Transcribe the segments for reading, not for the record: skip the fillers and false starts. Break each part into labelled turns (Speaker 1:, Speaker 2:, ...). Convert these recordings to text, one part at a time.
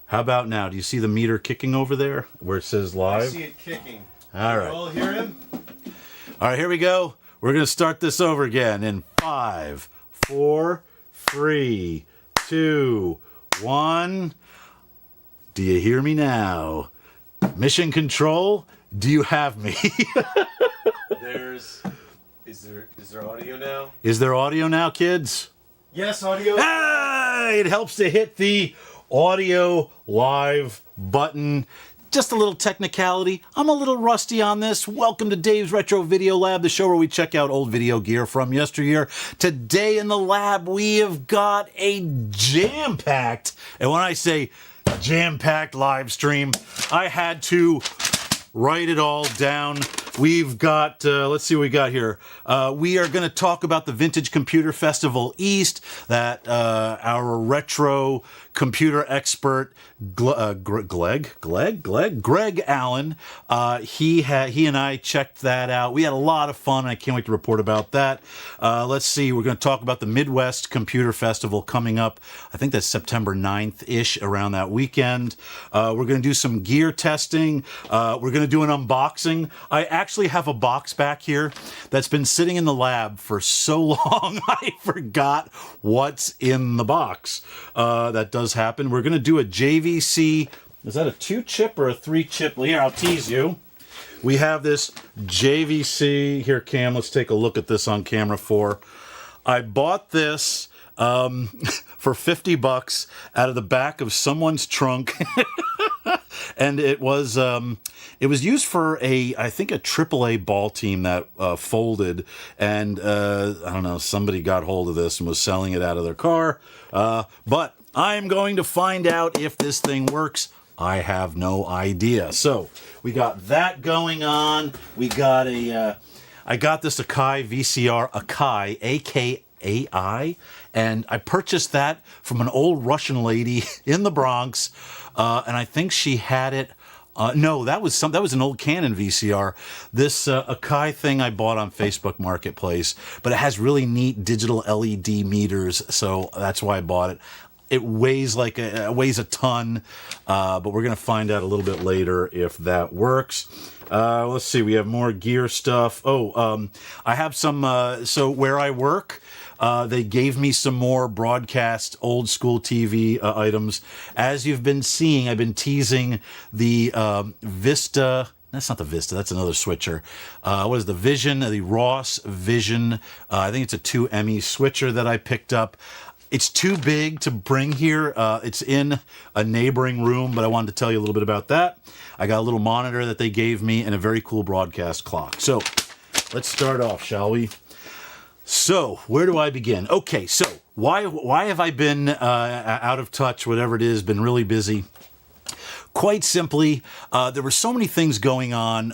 Speaker 1: How about now? Do you see the meter kicking over there where it says live?
Speaker 2: I see it kicking.
Speaker 1: All right.
Speaker 2: You all hear him?
Speaker 1: All right, here we go. We're going to start this over again in 5, 4, 3, 2, 1. Do you hear me now? Mission Control, do you have me?
Speaker 2: Is there audio now?
Speaker 1: Is there audio now, kids?
Speaker 2: Yes, audio.
Speaker 1: Hey, it helps to hit the audio live button. Just a little technicality. I'm a little rusty on this. Welcome to Dave's Retro Video Lab, the show where we check out old video gear from yesteryear. Today in the lab, we have got a jam-packed, and when I say jam-packed live stream, I had to write it all down. We've got, let's see what we got here. We are going to talk about the Vintage Computer Festival East that our retro computer expert, Greg Allen, he and I checked that out. We had a lot of fun. I can't wait to report about that. Let's see. We're going to talk about the Midwest Computer Festival coming up. I think that's September 9th-ish, around that weekend. We're going to do some gear testing. We're going to do an unboxing. I actually have a box back here that's been sitting in the lab for so long I forgot what's in the box. That does happen. We're going to do a JVC. Is that a 2-chip or a 3-chip? Well, here, I'll tease you. We have this JVC. Here, Cam, let's take a look at this on camera 4. I bought this for $50 out of the back of someone's trunk. And it was used for I think a AAA ball team that folded, and I don't know, somebody got hold of this and was selling it out of their car. But I'm going to find out if this thing works. I have no idea. So we got that going on. We got I got this Akai VCR, Akai, A-K-A-I, and I purchased that from an old Russian lady in the Bronx. And I think she had it. No, that was an old Canon VCR. This Akai thing I bought on Facebook Marketplace, but it has really neat digital LED meters, so that's why I bought it. It weighs weighs a ton, but we're gonna find out a little bit later if that works. Let's see. We have more gear stuff. I have some. So where I work, they gave me some more broadcast old school TV items. As you've been seeing, I've been teasing the Vista. That's not the Vista. That's another switcher. What is the Vision? The Ross Vision. I think it's a 2ME switcher that I picked up. It's too big to bring here. It's in a neighboring room, but I wanted to tell you a little bit about that. I got a little monitor that they gave me and a very cool broadcast clock. So let's start off, shall we? So where do I begin? Okay, so why have I been out of touch, whatever it is, been really busy? Quite simply, there were so many things going on.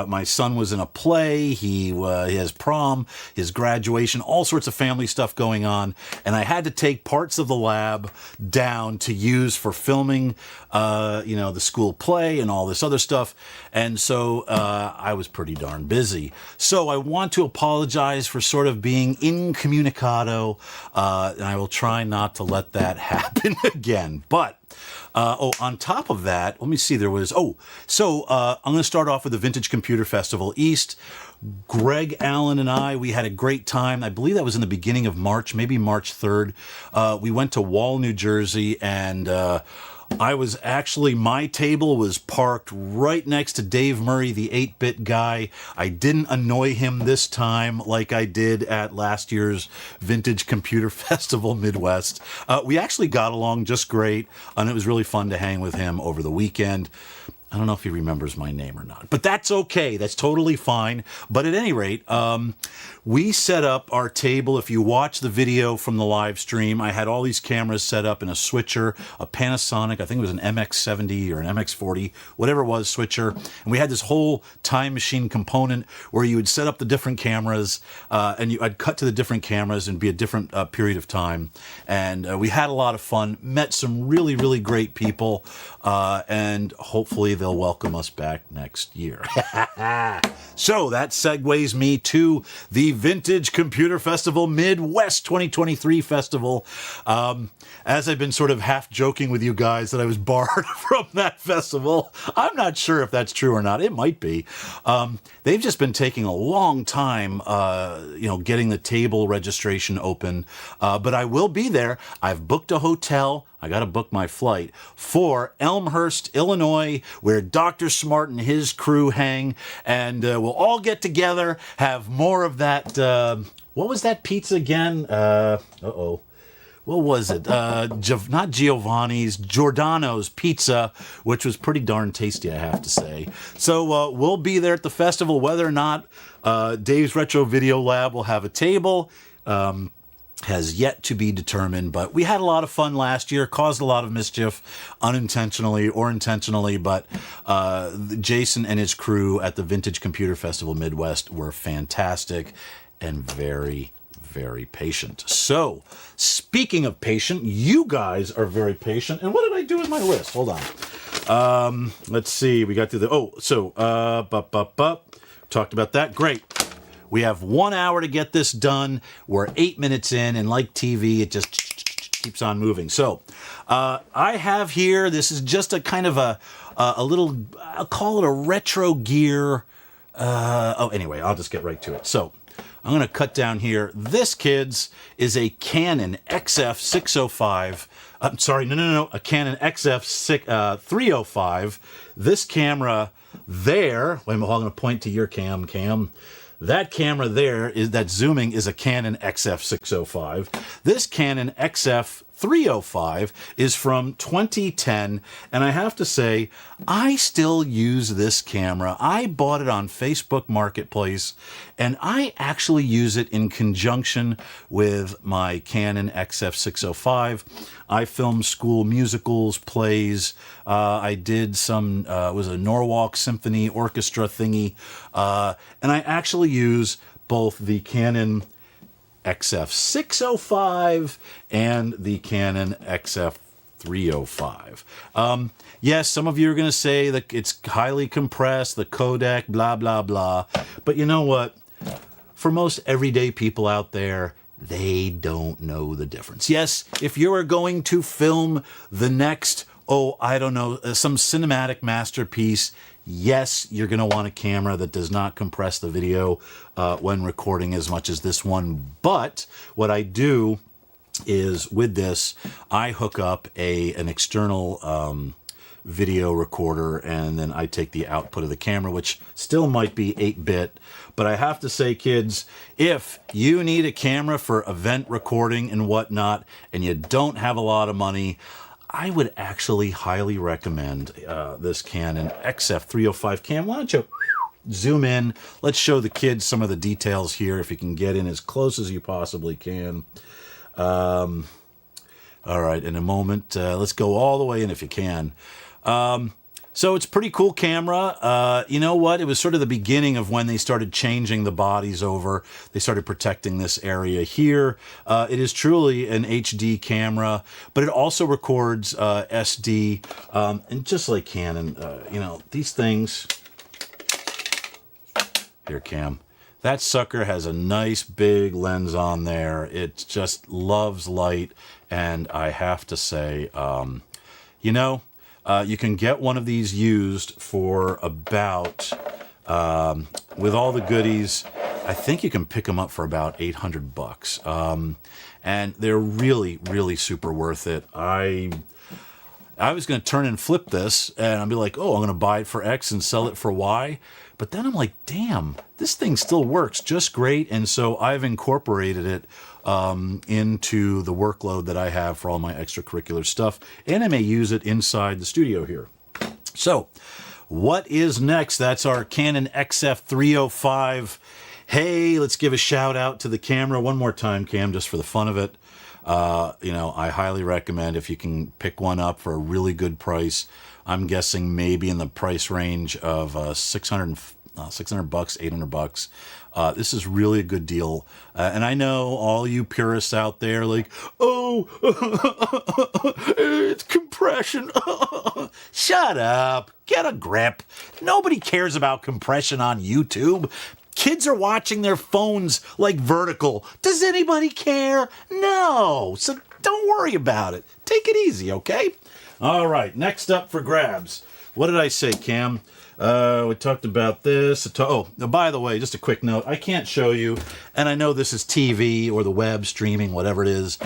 Speaker 1: My son was in a play. He has prom, his graduation, all sorts of family stuff going on. And I had to take parts of the lab down to use for filming, the school play and all this other stuff. And so I was pretty darn busy. So I want to apologize for sort of being incommunicado. And I will try not to let that happen again. But on top of that, let me see, I'm going to start off with the Vintage Computer Festival East. Greg Allen and I, we had a great time. I believe that was in the beginning of March, maybe March 3rd. We went to Wall, New Jersey, and my table was parked right next to Dave Murray, the 8-bit guy. I didn't annoy him this time like I did at last year's Vintage Computer Festival Midwest. We actually got along just great, and it was really fun to hang with him over the weekend. I don't know if he remembers my name or not, but that's okay. That's totally fine. But at any rate, we set up our table. If you watch the video from the live stream, I had all these cameras set up in a switcher, a Panasonic, I think it was an MX70 or an MX40, whatever it was, switcher. And we had this whole time machine component where you would set up the different cameras, and I'd cut to the different cameras and be a different period of time. And we had a lot of fun, met some really, really great people, and hopefully they'll they'll welcome us back next year. So that segues me to the Vintage Computer Festival Midwest 2023 Festival. As I've been sort of half joking with you guys that I was barred from that festival, I'm not sure if that's true or not. It might be. They've just been taking a long time, getting the table registration open. But I will be there. I've booked a hotel. I got to book my flight for Elmhurst, Illinois, where Dr. Smart and his crew hang, and we'll all get together, have more of that. What was that pizza again? What was it? Not Giovanni's, Giordano's Pizza, which was pretty darn tasty, I have to say. So we'll be there at the festival, whether or not Dave's Retro Video Lab will have a table. Has yet to be determined, but we had a lot of fun last year, caused a lot of mischief, unintentionally or intentionally, but Jason and his crew at the Vintage Computer Festival Midwest were fantastic and very, very patient. So, speaking of patient, you guys are very patient, and what did I do with my list? Hold on. Let's see, we got through talked about that, great. We have 1 hour to get this done. We're 8 minutes in, and like TV, it just keeps on moving. So I have here, this is just a kind of a little, I'll call it a retro gear. Anyway, I'll just get right to it. So I'm going to cut down here. This, kids, is a Canon XF605. I'm sorry, no, a Canon XF305. This camera there, wait a minute, I'm going to point to your cam. That camera there, that zooming, is a Canon XF605. This Canon XF305 is from 2010, and I have to say, I still use this camera. I bought it on Facebook Marketplace, and I actually use it in conjunction with my Canon XF605. I filmed school musicals, plays. I did some, was a Norwalk Symphony Orchestra thingy, and I actually use both the Canon XF605 and the Canon XF305. Yes, some of you are going to say that it's highly compressed, the codec, blah, blah, blah. But you know what? For most everyday people out there, they don't know the difference. Yes, if you are going to film the next, some cinematic masterpiece, yes, you're going to want a camera that does not compress the video when recording as much as this one. But what I do is, with this, I hook up an external video recorder, and then I take the output of the camera, which still might be 8-bit. But I have to say, kids, if you need a camera for event recording and whatnot, and you don't have a lot of money, I would actually highly recommend this Canon XF305 cam. Why don't you zoom in? Let's show the kids some of the details here, if you can get in as close as you possibly can. All right, in a moment, let's go all the way in if you can. So it's a pretty cool camera. You know what? It was sort of the beginning of when they started changing the bodies over. They started protecting this area here. It is truly an HD camera, but it also records SD. And just like Canon, these things... Here, Cam. That sucker has a nice big lens on there. It just loves light. And I have to say, you can get one of these used for about, with all the goodies, I think you can pick them up for about $800. And they're really, really super worth it. I was going to turn and flip this, and I'd be like, I'm going to buy it for X and sell it for Y. But then I'm like, damn, this thing still works just great. And so I've incorporated it into the workload that I have for all my extracurricular stuff, and I may use it inside the studio here. So what is next? That's our Canon XF305. Hey, let's give a shout out to the camera one more time, Cam, just for the fun of it. I highly recommend, if you can pick one up for a really good price. I'm guessing maybe in the price range of $650 $600, $800. This is really a good deal. And I know all you purists out there like, oh, it's compression. Shut up. Get a grip. Nobody cares about compression on YouTube. Kids are watching their phones like vertical. Does anybody care? No. So don't worry about it. Take it easy, okay? All right. Next up for grabs. What did I say, Cam? We talked about this. Oh, by the way, just a quick note. I can't show you, and I know this is TV or the web streaming, whatever it is.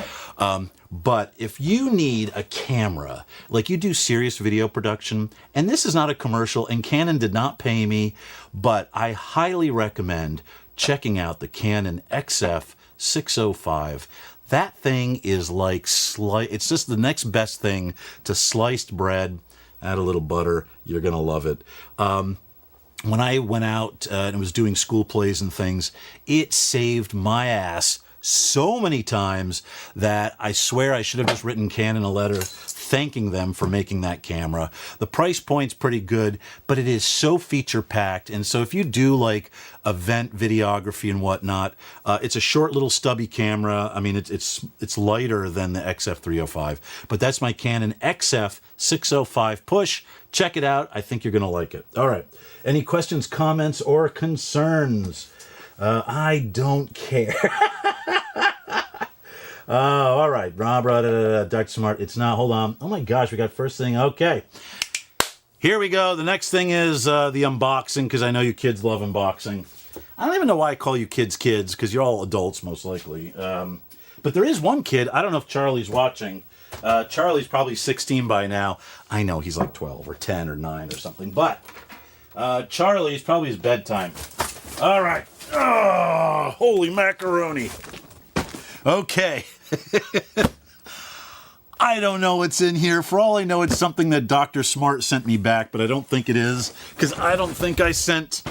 Speaker 1: But if you need a camera, like you do serious video production, and this is not a commercial, and Canon did not pay me, but I highly recommend checking out the Canon XF 605. That thing is like, it's just the next best thing to sliced bread. Add a little butter. You're going to love it. When I went out and was doing school plays and things, it saved my ass so many times that I swear I should have just written Canon a letter thanking them for making that camera. The price point's pretty good, but it is so feature-packed. And so if you do like event videography and whatnot, it's a short little stubby camera. I mean, it's lighter than the XF305, but that's my Canon XF 605 push. Check it out. I think you're going to like it. All right. Any questions, comments, or concerns? I don't care. Oh, all right. Dr. Smart. It's not. Hold on. Oh, my gosh. We got first thing. Okay. Here we go. The next thing is the unboxing, because I know you kids love unboxing. I don't even know why I call you kids, because you're all adults, most likely. But there is one kid. I don't know if Charlie's watching. Charlie's probably 16 by now. I know he's like 12 or 10 or 9 or something. But Charlie's probably his bedtime. All right. Oh, holy macaroni. Okay. I don't know what's in here. For all I know, it's something that Dr. Smart sent me back, but I don't think it is, because I don't think I sent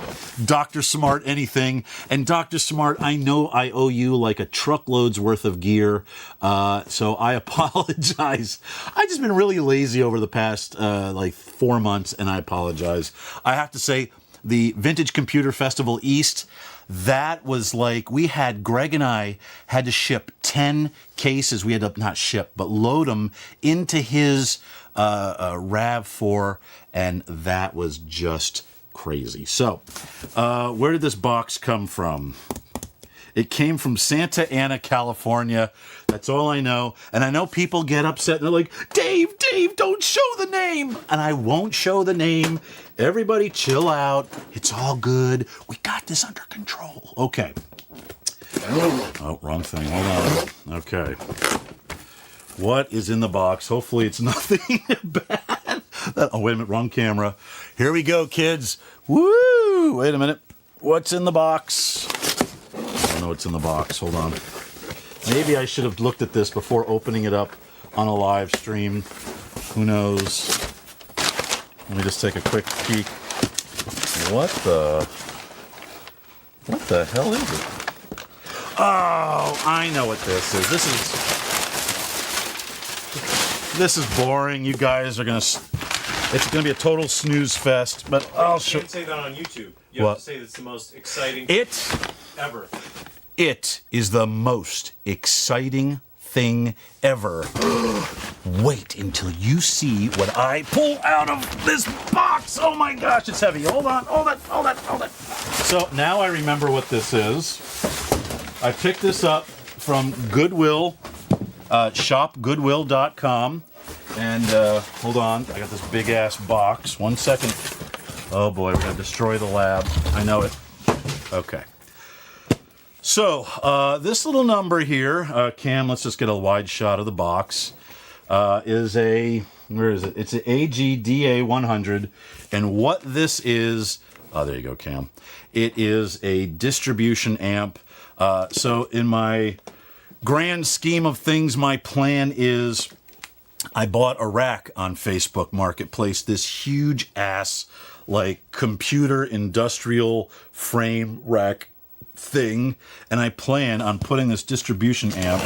Speaker 1: Dr. Smart anything. And Dr. Smart, I know I owe you like a truckload's worth of gear, so I apologize. I've just been really lazy over the past like 4 months, and I apologize. I have to say, the Vintage Computer Festival East, that was like, Greg and I had to ship 10 cases. We had to not ship, but load them into his RAV4, and that was just crazy. So, where did this box come from? It came from Santa Ana, California. That's all I know. And I know people get upset and they're like, Dave, don't show the name. And I won't show the name. Everybody chill out. It's all good. We got this under control. Okay. Oh, wrong thing. Hold on. Okay. What is in the box? Hopefully it's nothing bad. Oh, wait a minute. Wrong camera. Here we go, kids. Woo! Wait a minute. What's in the box? I don't know what's in the box. Hold on. Maybe I should have looked at this before opening it up on a live stream. Who knows? Let me just take a quick peek. What the hell is it? Oh, I know what this is. This is boring. You guys are gonna. It's gonna be a total snooze fest. But I'll show.
Speaker 2: You can't say that on YouTube. You have to say it's the most exciting ever.
Speaker 1: It is the most exciting thing ever. Wait until you see what I pull out of this box. Oh my gosh, it's heavy. Hold on. So now I remember what this is. I picked this up from Goodwill, shopgoodwill.com. And hold on, I got this big ass box. 1 second. Oh boy, we're gonna destroy the lab. I know it. Okay. So, this little number here, Cam, let's just get a wide shot of the box, is a, where is it? It's an AGDA 100, and what this is, oh, there you go, Cam. It is a distribution amp. So, in my grand scheme of things, my plan is, I bought a rack on Facebook Marketplace, this huge ass, like, computer industrial frame rack thing, and I plan on putting this distribution amp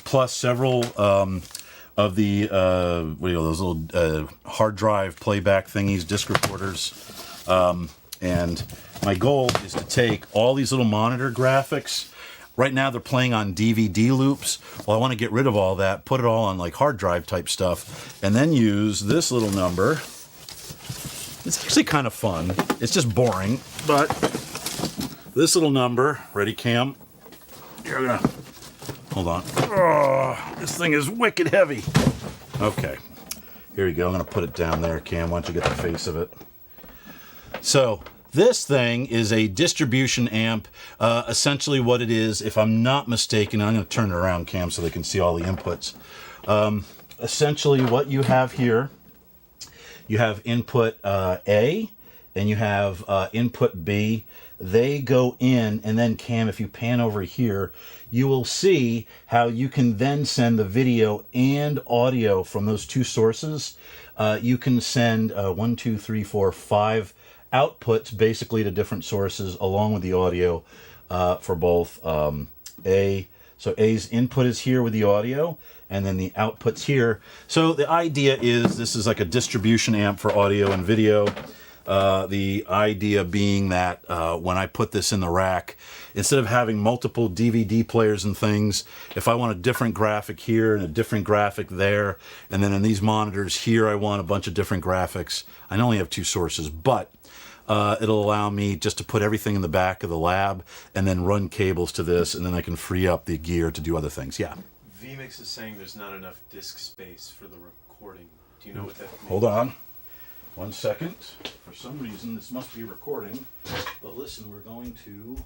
Speaker 1: plus several of the those little hard drive playback thingies, disc recorders, and my goal is to take all these little monitor graphics. Right now they're playing on DVD loops. Well, I want to get rid of all that, put it all on like hard drive type stuff, and then use this little number. It's actually kind of fun. It's just boring, but this little number, ready Cam? You're gonna, hold on. Oh, this thing is wicked heavy. Okay, here we go. I'm gonna put it down there, Cam. Why don't you get the face of it? So, this thing is a distribution amp. Essentially what it is, if I'm not mistaken, I'm going to turn it around, Cam, so they can see all the inputs. Essentially what you have here, you have input A and you have input B. They go in, and then Cam, if you pan over here, you will see how you can then send the video and audio from those two sources. You can send 1, 2, 3, 4, 5 outputs basically to different sources along with the audio for both A. So A's input is here with the audio, and then the output's here. So the idea is this is like a distribution amp for audio and video. The idea being that when I put this in the rack, instead of having multiple DVD players and things, if I want a different graphic here and a different graphic there, and then in these monitors here I want a bunch of different graphics, I only have two sources, but it'll allow me just to put everything in the back of the lab and then run cables to this, and then I can free up the gear to do other things. Yeah.
Speaker 2: vMix is saying there's not enough disk space for the recording. Do you know what that means?
Speaker 1: Hold on. 1 second. For some reason, this must be recording. But listen, we're going to...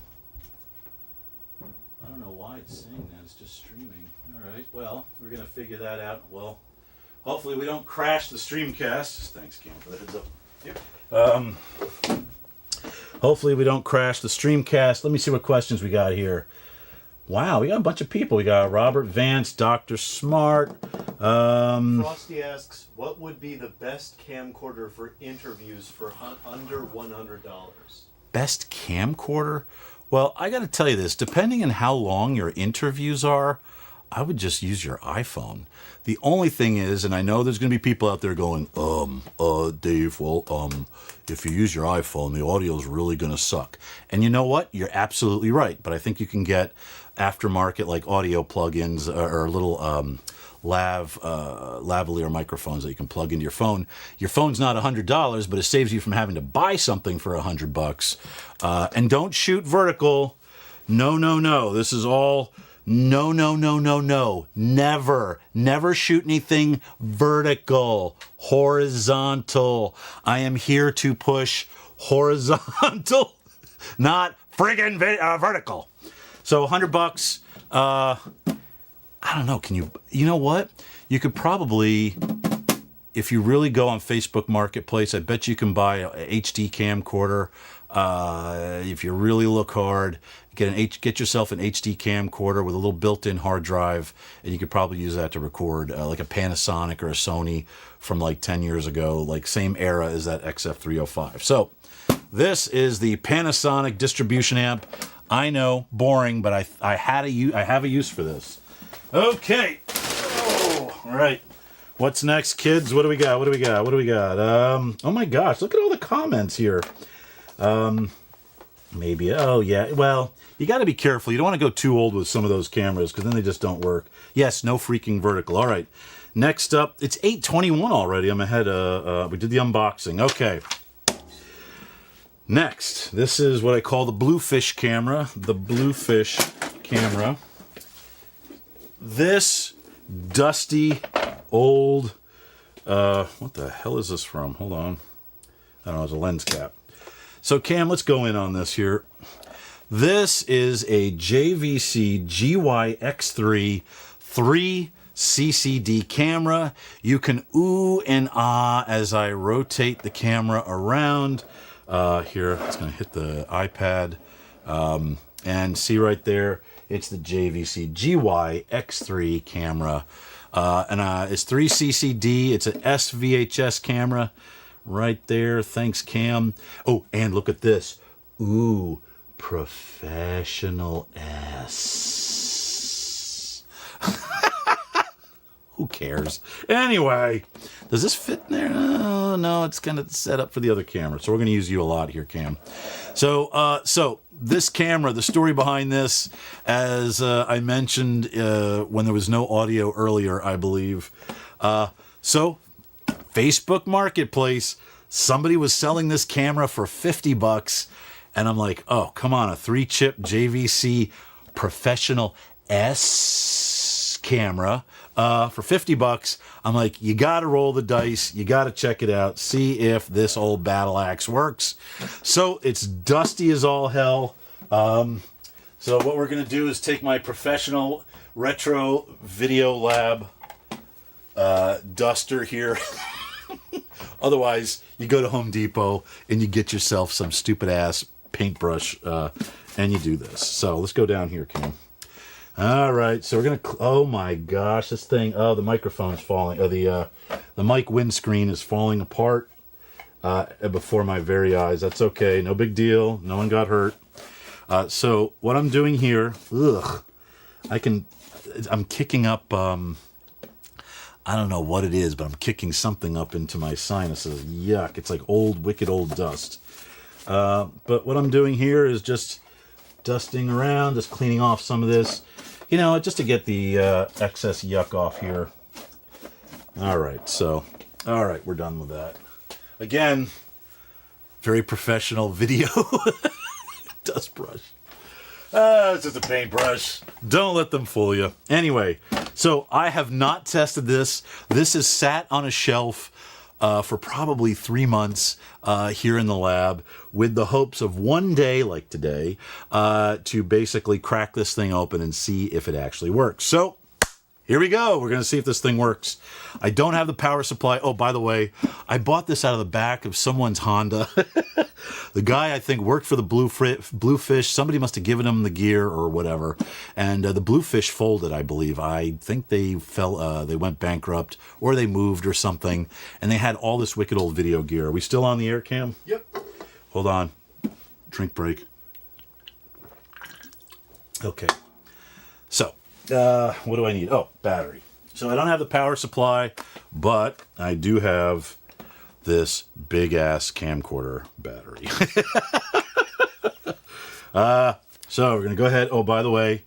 Speaker 1: I don't know why it's saying that. It's just streaming. All right. Well, we're going to figure that out. Well, hopefully we don't crash the streamcast. Thanks, Cam, for the heads up.
Speaker 2: Yep.
Speaker 1: Hopefully we don't crash the streamcast. Let me see what questions we got here. Wow, we got a bunch of people. We got Robert Vance, Dr. Smart.
Speaker 2: Frosty asks, what would be the best camcorder for interviews for under $100?
Speaker 1: Best camcorder? Well, I got to tell you this. Depending on how long your interviews are, I would just use your iPhone. The only thing is, and I know there's going to be people out there going, Dave, well, if you use your iPhone, the audio is really going to suck. And you know what? You're absolutely right. But I think you can get aftermarket like audio plugins or little lavalier microphones that you can plug into your phone. Your phone's not $100, but it saves you from having to buy something for $100. And don't shoot vertical. No, no, no. This is all... No, no, no, no, no. Never, never shoot anything vertical, horizontal. I am here to push horizontal, not friggin' vertical. So $100, I don't know, you know what? You could probably, if you really go on Facebook Marketplace, I bet you can buy a HD camcorder. If you really look hard, get yourself an HD camcorder with a little built-in hard drive, and you could probably use that to record like a Panasonic or a Sony from like 10 years ago, like same era as that XF305. So this is the Panasonic distribution amp. I know, boring, but I have a use for this. Okay. Oh, all right. What's next, kids? What do we got? What do we got? What do we got? Oh my gosh, look at all the comments here. Maybe, oh yeah, well, you got to be careful. You don't want to go too old with some of those cameras because then they just don't work. Yes, no freaking vertical. All right, next up, it's 8:21 already. I'm ahead. We did the unboxing. Okay. Next, this is what I call the Bluefish camera. The Bluefish camera. This dusty, old, what the hell is this from? Hold on. I don't know, it's a lens cap. So Cam, let's go in on this here. This is a JVC GYX3 3 CCD camera. You can ooh and ah as I rotate the camera around. Here, it's going to hit the iPad. And see right there, it's the JVC GYX3 camera. It's 3 CCD. It's an SVHS camera. Right there. Thanks, Cam. Oh, and look at this. Ooh, professional S. Who cares? Anyway, does this fit in there? Oh, no, it's kind of set up for the other camera. So we're going to use you a lot here, Cam. So this camera, the story behind this, as I mentioned when there was no audio earlier, I believe. So Facebook Marketplace, somebody was selling this camera for $50, and I'm like, oh, come on, a 3-chip JVC Professional S camera for $50. I'm like, you got to roll the dice. You got to check it out. See if this old battle axe works. So it's dusty as all hell. So what we're going to do is take my Professional Retro Video Lab duster here. Otherwise, you go to Home Depot and you get yourself some stupid ass paintbrush and you do this. So let's go down here, Kim. All right, so we're gonna. Oh my gosh, this thing! Oh, the microphone's falling. Oh, the mic windscreen is falling apart before my very eyes. That's okay, no big deal. No one got hurt. So what I'm doing here, I'm kicking up. I don't know what it is, but I'm kicking something up into my sinuses. Yuck! It's like wicked old dust. But what I'm doing here is just dusting around, just cleaning off some of this. You know, just to get the excess yuck off here. All right, we're done with that. Again, very professional video dust brush. It's just a paintbrush. Don't let them fool you. Anyway, so I have not tested this. This has sat on a shelf for probably 3 months here in the lab with the hopes of one day, like today, to basically crack this thing open and see if it actually works. So here we go. We're going to see if this thing works. I don't have the power supply. Oh, by the way, I bought this out of the back of someone's Honda. The guy, I think, worked for the Bluefish. Somebody must have given him the gear or whatever. And the Bluefish folded, I believe. I think they they went bankrupt or they moved or something. And they had all this wicked old video gear. Are we still on the air, Cam?
Speaker 2: Yep.
Speaker 1: Hold on. Drink break. Okay. So, what do I need? Oh, battery. So I don't have the power supply, but I do have this big ass camcorder battery. So we're gonna go ahead. Oh, by the way,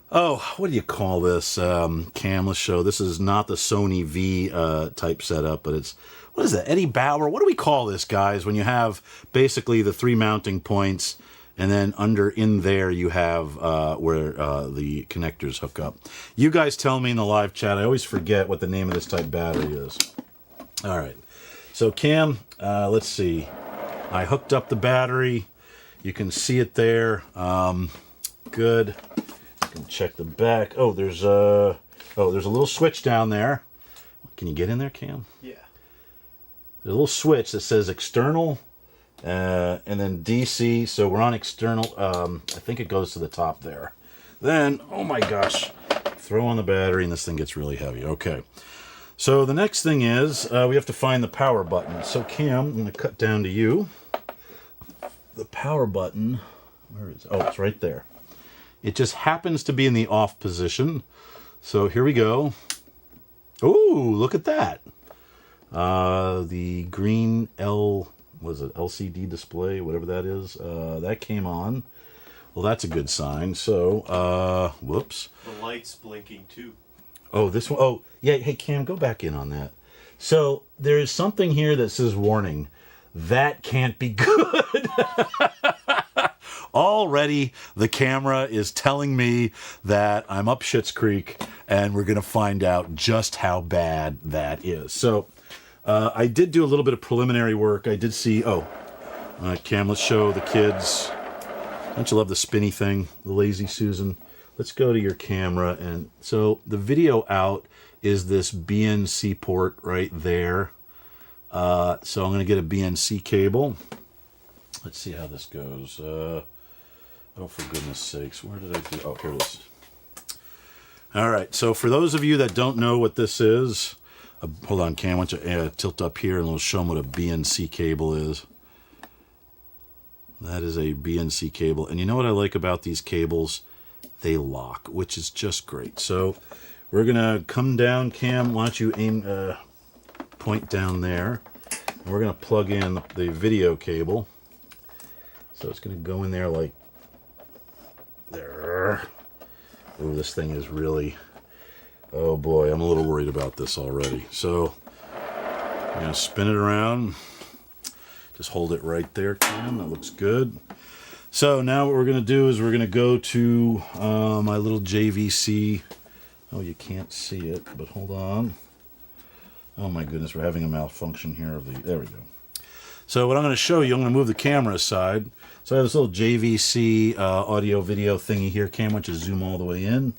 Speaker 1: what do you call this? Cam, let's show. This is not the Sony V type setup, but it's, what is that? Eddie Bauer? What do we call this, guys? When you have basically the 3 mounting points, and then in there you have where the connectors hook up. You guys tell me in the live chat. I always forget what the name of this type battery is. All right. So Cam, let's see. I hooked up the battery. You can see it there. Good. You can check the back. Oh, there's a little switch down there. Can you get in there, Cam?
Speaker 2: Yeah.
Speaker 1: There's a little switch that says external, and then DC. So we're on external. I think it goes to the top there. Then, oh my gosh, throw on the battery, and this thing gets really heavy. Okay. So the next thing is we have to find the power button. So Cam, I'm going to cut down to you. The power button, where is it? Oh, it's right there. It just happens to be in the off position. So here we go. Ooh, look at that. The green LCD display, whatever that is, that came on. Well, that's a good sign. So, whoops.
Speaker 2: The light's blinking too.
Speaker 1: Oh, this one. Oh, yeah. Hey, Cam, go back in on that. So there's something here that says warning. That can't be good. Already, the camera is telling me that I'm up Schitt's Creek, and we're going to find out just how bad that is. So I did do a little bit of preliminary work. I did see, Cam, let's show the kids. Don't you love the spinny thing, the Lazy Susan? Let's go to your camera. And so the video out is this BNC port right there. So I'm going to get a BNC cable. Let's see how this goes. Oh, for goodness sakes. Where did I do? Oh, here it is. All right. So for those of you that don't know what this is, hold on, Cam. I want you to tilt up here and we'll show them what a BNC cable is. That is a BNC cable. And you know what I like about these cables? They lock, which is just great. So we're going to come down. Cam, why don't you point down there. And we're going to plug in the video cable. So it's going to go in there like there. Oh, this thing is really, oh boy, I'm a little worried about this already. So I'm going to spin it around. Just hold it right there, Cam. That looks good. So now what we're going to do is we're going to go to my little JVC. Oh, you can't see it, but hold on. Oh my goodness, we're having a malfunction here. There we go. So what I'm going to show you, I'm going to move the camera aside. So I have this little JVC audio video thingy here, Cam, which is zoom all the way in.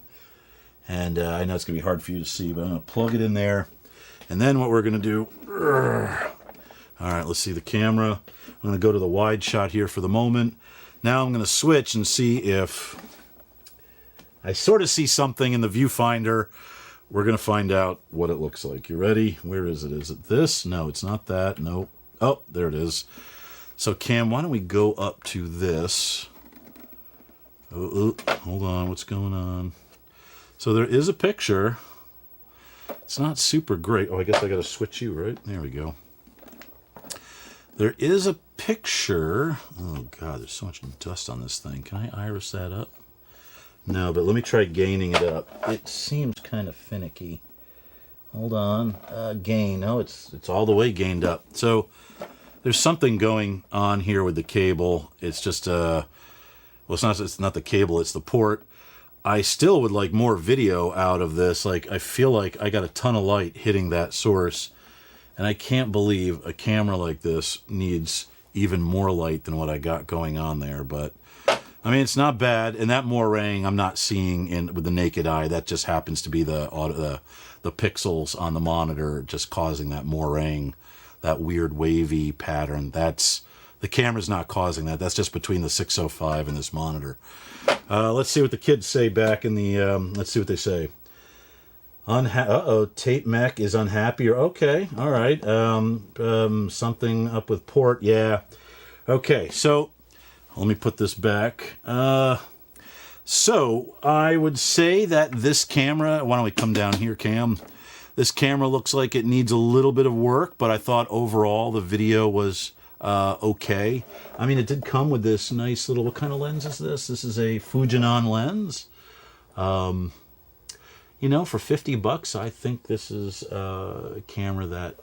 Speaker 1: And I know it's going to be hard for you to see, but I'm going to plug it in there. And then what we're going to do, all right, let's see the camera. I'm going to go to the wide shot here for the moment. Now I'm going to switch and see if I sort of see something in the viewfinder. We're going to find out what it looks like. You ready? Where is it? Is it this? No, it's not that. Nope. Oh, there it is. So Cam, why don't we go up to this? Oh, hold on. What's going on? So there is a picture. It's not super great. Oh, I guess I got to switch you, right? There we go. There is a picture. Oh, God, there's so much dust on this thing. Can I iris that up? No, but let me try gaining it up. It seems kind of finicky. Hold on. Gain. No, it's all the way gained up. So there's something going on here with the cable. It's just, well, it's not the cable, it's the port. I still would like more video out of this. Like, I feel like I got a ton of light hitting that source. And I can't believe a camera like this needs even more light than what I got going on there. But, I mean, it's not bad. And that moirang I'm not seeing with the naked eye. That just happens to be the pixels on the monitor just causing that moirang, that weird wavy pattern. The camera's not causing that. That's just between the 605 and this monitor. Let's see what the kids say back in the, let's see what they say. Uh-oh, Tape Mech is unhappy. Okay, all right. Something up with port. Yeah. Okay, so let me put this back. So I would say that this camera, why don't we come down here, Cam? This camera looks like it needs a little bit of work, but I thought overall the video was okay. I mean, it did come with this nice little, what kind of lens is this? This is a Fujinon lens. You know, for $50, I think this is a camera that,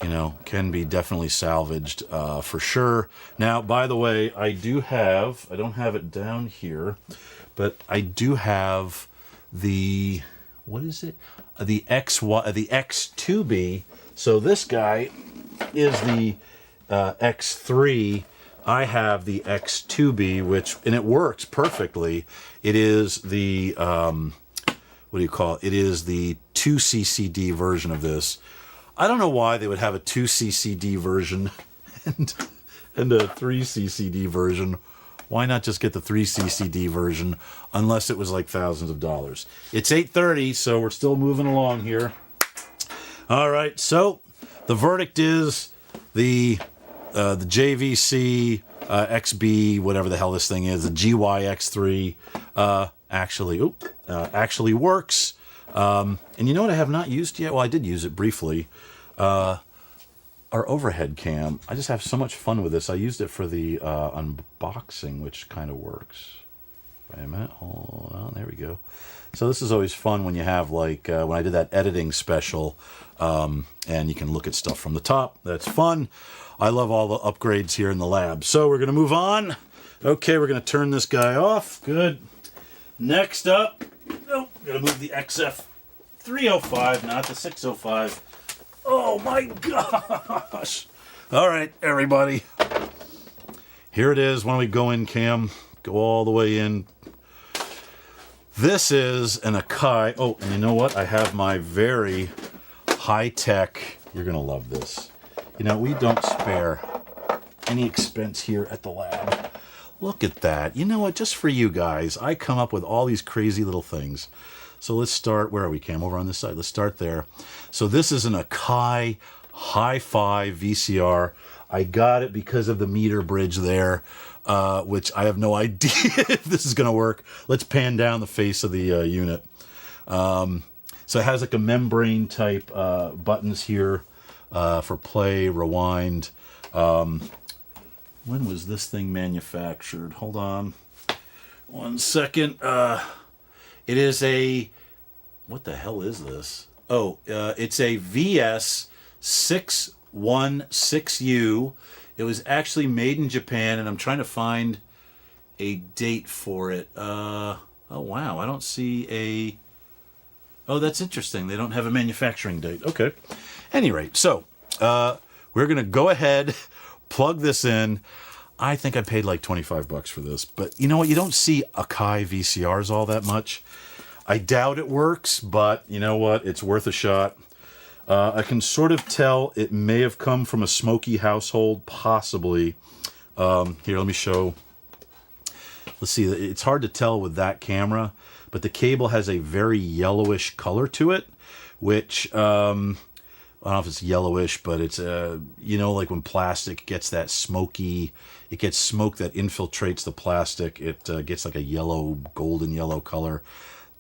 Speaker 1: you know, can be definitely salvaged for sure. Now, by the way, I don't have it down here, but I do have the, what is it? The X2B. So this guy is the X3. I have the X2B, and it works perfectly. It is the, what do you call it? It is the 2CCD version of this. I don't know why they would have a 2CCD version and a 3CCD version. Why not just get the 3CCD version unless it was like thousands of dollars? It's 8:30, so we're still moving along here. All right, so the verdict is the JVC XB, whatever the hell this thing is, the GYX3, actually works. And you know what I have not used yet? Well, I did use it briefly. Our overhead cam. I just have so much fun with this. I used it for the unboxing, which kind of works. Wait a minute. Hold on. There we go. So this is always fun when you have, like, when I did that editing special, and you can look at stuff from the top. That's fun. I love all the upgrades here in the lab. So we're going to move on. Okay, we're going to turn this guy off. Good. Next up, gotta move the XF305, not the 605. Oh my gosh! All right, everybody. Here it is. Why don't we go in, Cam? Go all the way in. This is an Akai. Oh, and you know what? I have my very high-tech. You're gonna love this. You know, we don't spare any expense here at the lab. Look at that. You know what? Just for you guys, I come up with all these crazy little things. So let's start. Where are we, Cam? Over on this side. Let's start there. So this is an Akai Hi-Fi VCR. I got it because of the meter bridge there, which I have no idea if this is going to work. Let's pan down the face of the unit. So it has like a membrane type buttons here for play, rewind. When was this thing manufactured? Hold on 1 second. It is a, what the hell is this? Oh, it's a VS616U. It was actually made in Japan, and I'm trying to find a date for it. Oh wow, I don't see a. Oh, that's interesting. They don't have a manufacturing date. Okay. Any rate, so we're gonna go ahead, plug this in. I think I paid like $25 for this, but you know what? You don't see Akai VCRs all that much. I doubt it works, but you know what? It's worth a shot. I can sort of tell it may have come from a smoky household, possibly. Here, let me show. Let's see. It's hard to tell with that camera, but the cable has a very yellowish color to it, which I don't know if it's yellowish, but it's you know, like when plastic gets that smoky, it gets smoke that infiltrates the plastic. It gets like a yellow, golden yellow color.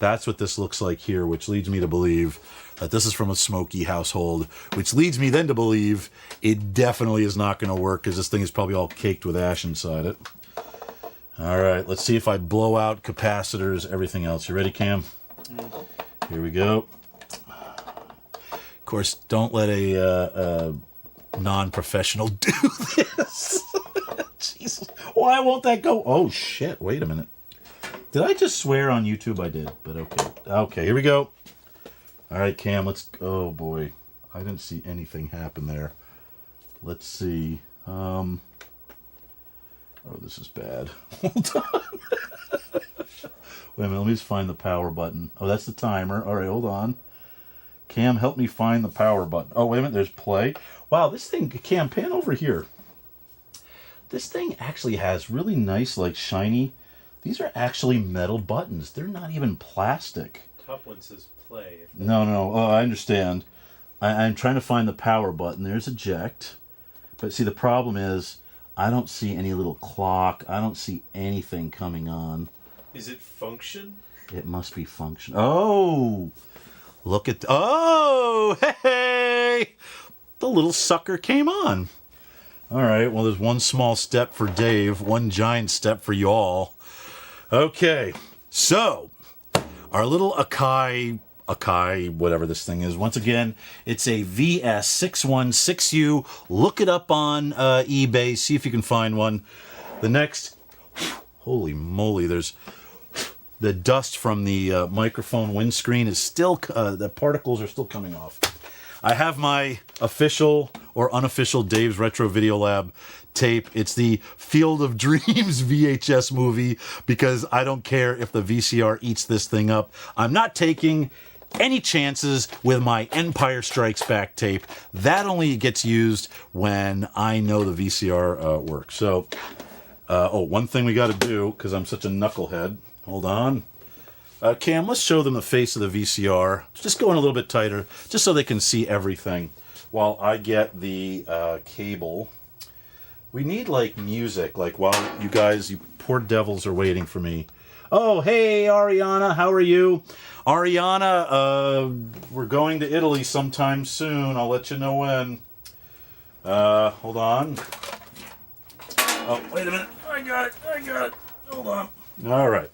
Speaker 1: That's what this looks like here, which leads me to believe that this is from a smoky household, which leads me then to believe it definitely is not going to work because this thing is probably all caked with ash inside it. All right, let's see if I blow out capacitors, everything else. You ready, Cam? Here we go. Of course, don't let a non-professional do this. Jesus, why won't that go? Oh, shit, wait a minute. Did I just swear on YouTube? I did, but okay. Okay, here we go. All right, Cam, let's... Oh, boy. I didn't see anything happen there. Let's see. Oh, this is bad. Hold on. Wait a minute, let me just find the power button. Oh, that's the timer. All right, hold on. Cam, help me find the power button. Oh, wait a minute, there's play. Wow, this thing... Cam, pan over here. This thing actually has really nice, like, shiny... These are actually metal buttons. They're not even plastic.
Speaker 2: Top one says play.
Speaker 1: No. Oh, I understand. I'm trying to find the power button. There's eject. But see, the problem is I don't see any little clock. I don't see anything coming on.
Speaker 2: Is it function?
Speaker 1: It must be function. Oh! Look at... Oh! Hey! The little sucker came on. All right. Well, there's one small step for Dave. One giant step for you all. Okay, so our little Akai, whatever this thing is. Once again, it's a VS616U. Look it up on eBay. See if you can find one. The next, holy moly, there's the dust from the microphone windscreen is still, the particles are still coming off. I have my official or unofficial Dave's Retro Video Lab tape. It's the Field of Dreams VHS movie because I don't care if the VCR eats this thing up. I'm not taking any chances with my Empire Strikes Back tape. That only gets used when I know the VCR works. So, one thing we got to do, because I'm such a knucklehead. Hold on. Cam, let's show them the face of the VCR. Just go in a little bit tighter, just so they can see everything while I get the cable. We need, like, music, like, while you guys, you poor devils, are waiting for me. Oh, hey, Ariana, how are you? Ariana, we're going to Italy sometime soon. I'll let you know when. Hold on. Oh, wait a minute. I got it. Hold on. All right.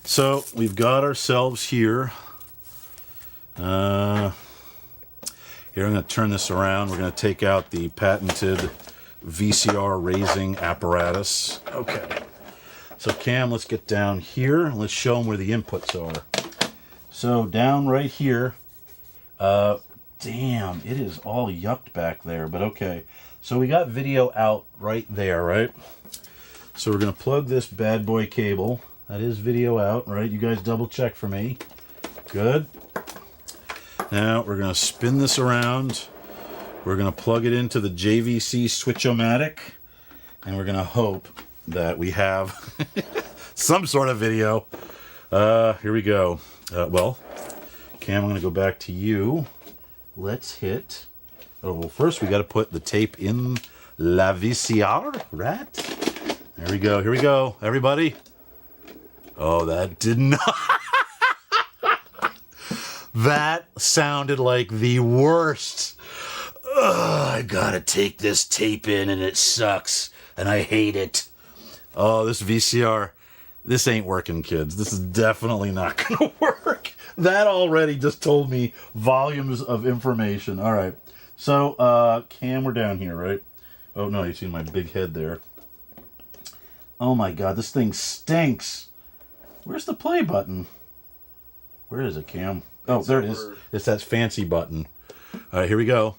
Speaker 1: So, we've got ourselves here. Here, I'm going to turn this around. We're going to take out the patented VCR raising apparatus. Okay. So, Cam, let's get down here. And let's show them where the inputs are. So, down right here. Damn, it is all yucked back there, but okay. So, we got video out right there, right? So, we're going to plug this bad boy cable. That is video out, right? You guys double check for me. Good. Now we're going to spin this around. We're going to plug it into the JVC Switch-O-Matic. And we're going to hope that we have some sort of video. Here we go. Well, Cam, I'm going to go back to you. Let's hit... Oh, well, first we got to put the tape in la VCR, right? There we go. Here we go, everybody. Oh, that did not... That sounded like the worst. Ugh, I gotta take this tape in and it sucks. and I hate it. Oh, this VCR, this ain't working, kids. This is definitely not going to work. That already just told me volumes of information. All right. So, Cam, we're down here, right? Oh, no, you see my big head there. Oh, my God, this thing stinks. Where's the play button? Where is it, Cam? Oh, there it is. It's that fancy button. All right, here we go.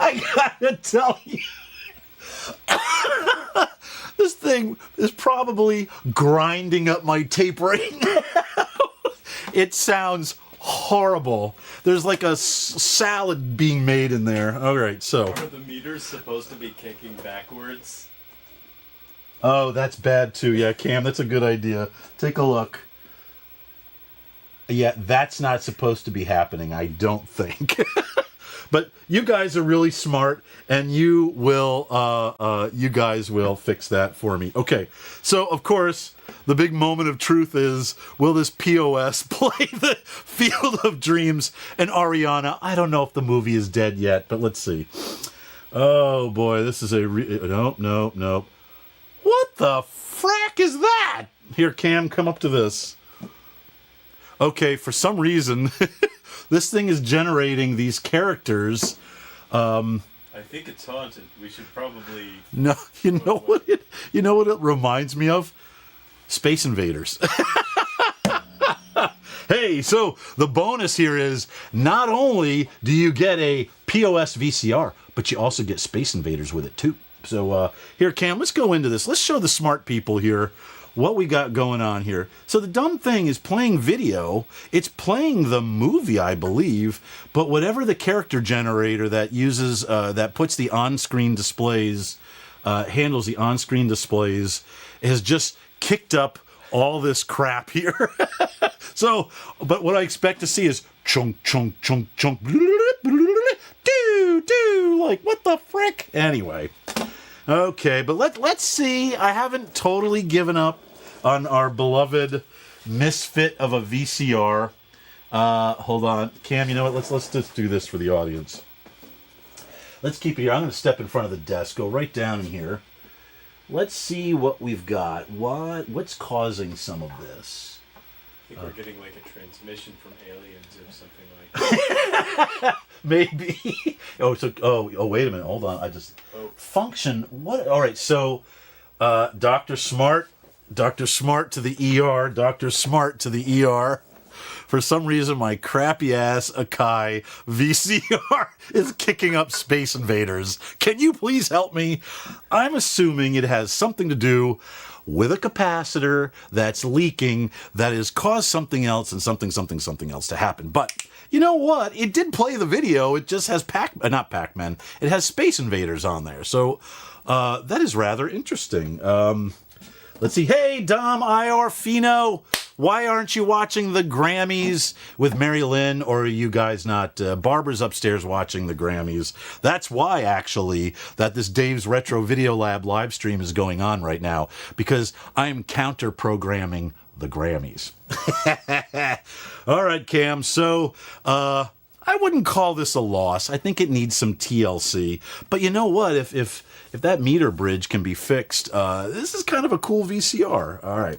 Speaker 1: I gotta tell you, this thing is probably grinding up my tape right now. It sounds horrible. There's like a salad being made in there. All right, so.
Speaker 2: Are the meters supposed to be kicking backwards?
Speaker 1: Oh, that's bad too. Yeah, Cam, that's a good idea. Take a look. Yeah, that's not supposed to be happening, I don't think. But you guys are really smart, and you guys will fix that for me. Okay, so of course, the big moment of truth is, will this POS play the Field of Dreams and Ariana? I don't know if the movie is dead yet, but let's see. Oh boy, this is nope. What the frack is that? Here, Cam, come up to this. Okay, for some reason, this thing is generating these characters.
Speaker 2: I think it's haunted. We should probably...
Speaker 1: No, you know what it reminds me of? Space Invaders. Hey, so the bonus here is not only do you get a POS VCR, but you also get Space Invaders with it too. So here, Cam, let's go into this. Let's show the smart people here what we got going on here. So the dumb thing is playing video. It's playing the movie, I believe, but whatever the character generator that uses, that puts the on-screen displays, handles the on-screen displays, has just kicked up all this crap here. So, but what I expect to see is chunk, chunk, chunk, chunk, do, like, what the frick? Anyway. Okay, but let's see. I haven't totally given up on our beloved misfit of a VCR. Hold on. Cam, you know what? Let's just do this for the audience. Let's keep it here. I'm going to step in front of the desk. Go right down in here. Let's see what we've got. What's causing some of this?
Speaker 2: I think we're getting like a transmission from aliens or something like that.
Speaker 1: Maybe. Oh, wait a minute. Hold on. Function. What? All right. So, Dr. Smart to the ER. Dr. Smart to the ER. For some reason, my crappy ass Akai VCR is kicking up Space Invaders. Can you please help me? I'm assuming it has something to do with a capacitor that's leaking that has caused something else and something else to happen. But you know what? It did play the video. It just has not Pac-Man. It has Space Invaders on there. So that is rather interesting. Let's see. Hey, Dom, IR, Fino. Why aren't you watching the Grammys with Mary Lynn, or are you guys not? Barbara's upstairs watching the Grammys. That's why, actually, that this Dave's Retro Video Lab live stream is going on right now, because I'm counter-programming the Grammys. All right, Cam. So, I wouldn't call this a loss. I think it needs some TLC. But you know what? If that meter bridge can be fixed, this is kind of a cool VCR. All right.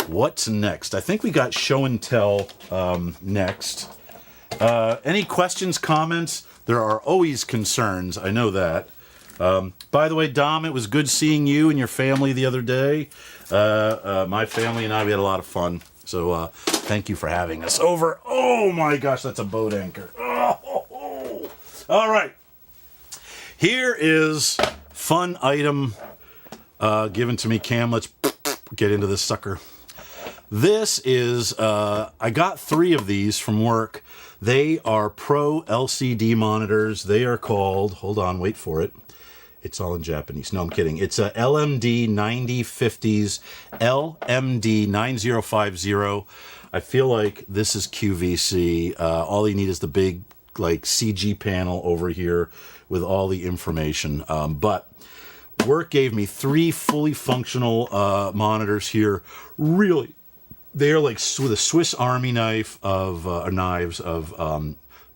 Speaker 1: What's next? I think we got show and tell next. Any questions, comments? There are always concerns. I know that. By the way, Dom, it was good seeing you and your family the other day. My family and I, we had a lot of fun. So thank you for having us over. Oh my gosh, that's a boat anchor. Oh. All right. Here is fun item given to me. Cam, let's get into this sucker. This is, I got 3 of these from work. They are Pro LCD monitors. They are called, hold on, wait for it. It's all in Japanese. No, I'm kidding. It's a LMD 9050s, LMD 9050. I feel like this is QVC. All you need is the big, like, CG panel over here with all the information. But work gave me 3 fully functional monitors here. Really they're like with a Swiss Army knife of knives of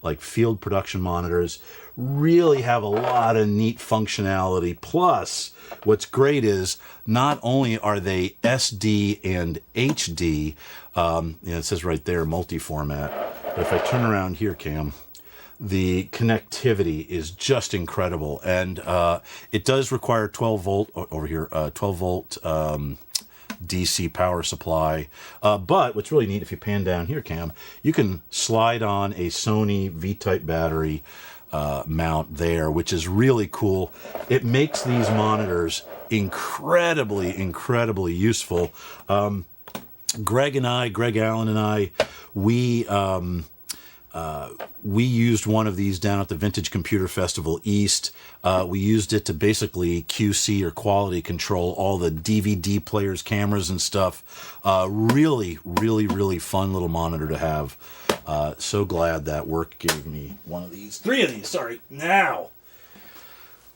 Speaker 1: like field production monitors. Really have a lot of neat functionality. Plus, what's great is not only are they SD and HD, it says right there multi-format. But if I turn around here, Cam, the connectivity is just incredible, and it does require 12 volt over here, 12 volt DC power supply. But what's really neat, if you pan down here, Cam, you can slide on a Sony V-type battery mount there, which is really cool. It makes these monitors incredibly useful. Greg Allen and I, we used one of these down at the Vintage Computer Festival East. We used it to basically QC or quality control all the DVD players, cameras, and stuff. Really fun little monitor to have. So glad that work gave me one of these. 3 of these, sorry. Now,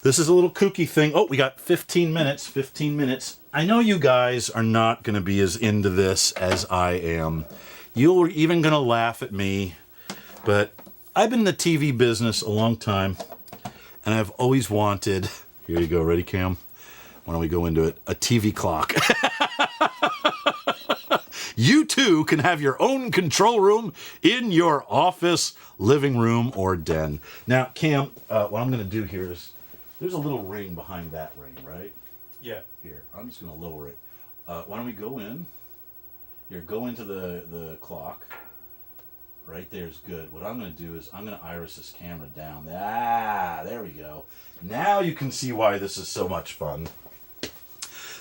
Speaker 1: this is a little kooky thing. Oh, we got 15 minutes. 15 minutes. I know you guys are not going to be as into this as I am. You're even going to laugh at me. But I've been in the TV business a long time, and I've always wanted, here you go, ready, Cam? Why don't we go into it? A TV clock. You too can have your own control room in your office, living room, or den. Now, Cam, what I'm going to do here is, there's a little ring behind that ring, right?
Speaker 2: Yeah.
Speaker 1: Here, I'm just going to lower it. Why don't we go in? Here, go into the clock. Right there is good. What I'm going to do is I'm going to iris this camera down. Ah, there we go. Now you can see why this is so much fun.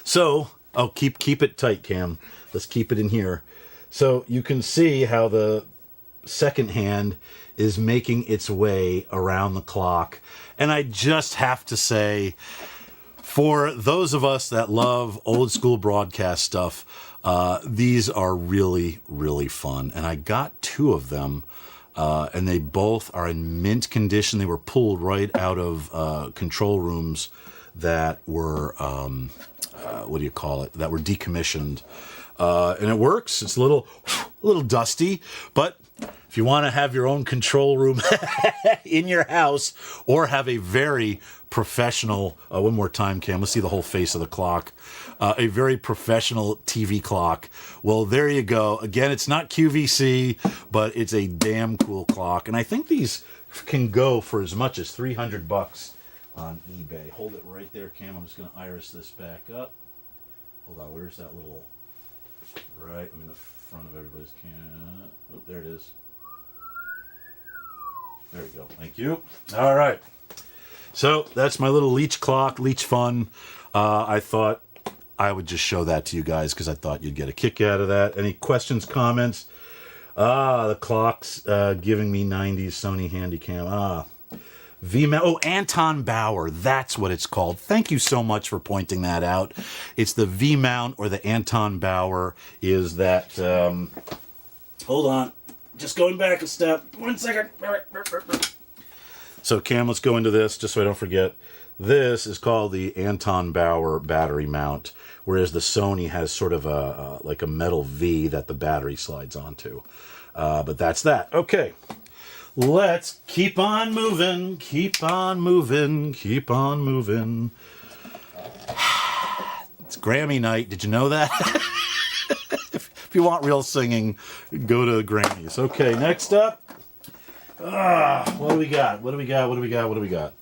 Speaker 1: So, oh, keep it tight, Cam. Let's keep it in here. So you can see how the second hand is making its way around the clock. And I just have to say, for those of us that love old school broadcast stuff, these are really fun. And I got 2 of them, and they both are in mint condition. They were pulled right out of control rooms that were, what do you call it, that were decommissioned. And it works. It's a little dusty, but if you want to have your own control room in your house, or have a very professional, one more time, Cam, let's see the whole face of the clock, a very professional TV clock, well, there you go. Again, it's not QVC, but it's a damn cool clock, and I think these can go for as much as $300 on eBay. Hold it right there, Cam. I'm just going to iris this back up. Hold on, where's that little, right, I'm in the front of everybody's camera. Oh, there it is. There we go. Thank you. All right. So that's my little Leech clock, Leech fun. I thought I would just show that to you guys because I thought you'd get a kick out of that. Any questions, comments? The clock's giving me 90s Sony Handycam. V-mount. Oh, Anton Bauer. That's what it's called. Thank you so much for pointing that out. It's the V-mount, or the Anton Bauer is that... hold on. Just going back a step. 1 second. So, Cam, let's go into this, just so I don't forget. This is called the Anton Bauer battery mount, whereas the Sony has sort of like a metal V that the battery slides onto. But that's that. Okay. Let's keep on moving, keep on moving, keep on moving. It's Grammy night. Did you know that? If you want real singing, go to the Grammys. Okay, next up. What do we got? What do we got? What do we got? What do we got?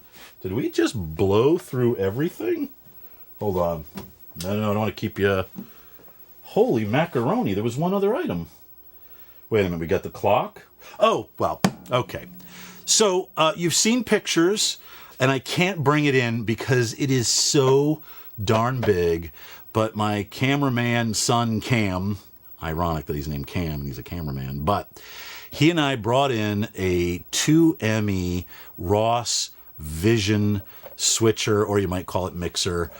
Speaker 1: Did we just blow through everything? Hold on. No, I don't want to keep you... Holy macaroni, there was one other item. Wait a minute, we got the clock? Oh, well, okay. So, you've seen pictures, and I can't bring it in because it is so darn big, but my cameraman son, Cam, ironic that he's named Cam and he's a cameraman, but he and I brought in a 2ME Ross Vision switcher, or you might call it mixer.